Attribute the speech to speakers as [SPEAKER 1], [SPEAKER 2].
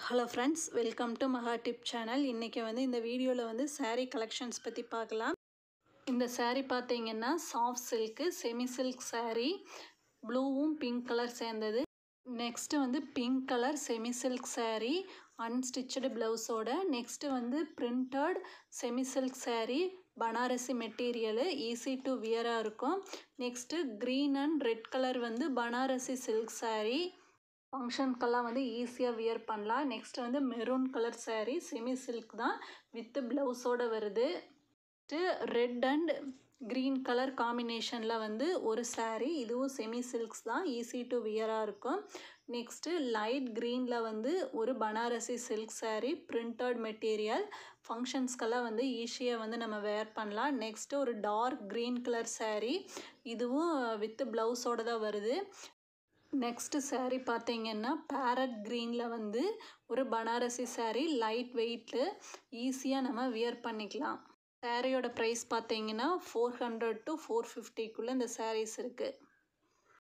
[SPEAKER 1] Hello friends, welcome to மகா tip channel. இன்றைக்கி இந்த வீடியோவில் saree கலெக்ஷன்ஸ் பற்றி பார்க்கலாம். இந்த saree பார்த்தீங்கன்னா soft silk semi silk saree, ப்ளூவும் பிங்க் கலர் சேர்ந்தது. Next pink colour semi silk saree unstitched ப்ளவுஸோட. Next printed semi silk saree, Banarasi material, easy to வியராக இருக்கும். Next green and red colour Banarasi silk saree, ஃபங்க்ஷனுக்கெல்லாம் ஈஸியாக வியர் பண்ணலாம். Next maroon colour saree, semi silk தான், with ப்ளவுஸோடு வருது. ரெட் அண்ட் க்ரீன் கலர் காம்பினேஷனில் ஒரு saree, இதுவும் செமி சில்க்ஸ் தான், ஈஸி டு வியராக இருக்கும். நெக்ஸ்ட்டு லைட் க்ரீனில் ஒரு Banarasi silk saree, printed material, ஃபங்க்ஷன்ஸ்க்கெல்லாம் ஈஸியாக நம்ம வேர் பண்ணலாம். நெக்ஸ்ட்டு ஒரு டார்க் க்ரீன் கலர் saree, இதுவும் வித் ப்ளவுஸோடு தான் வருது. நெக்ஸ்ட்டு saree பார்த்தீங்கன்னா பேரட் க்ரீனில் ஒரு பனாரசி saree, லைட் வெயிட்டு, ஈஸியாக நம்ம வியர் பண்ணிக்கலாம். சாரியோட ப்ரைஸ் பார்த்தீங்கன்னா 400 to 450க்குள்ளே இந்த sarees இருக்குது.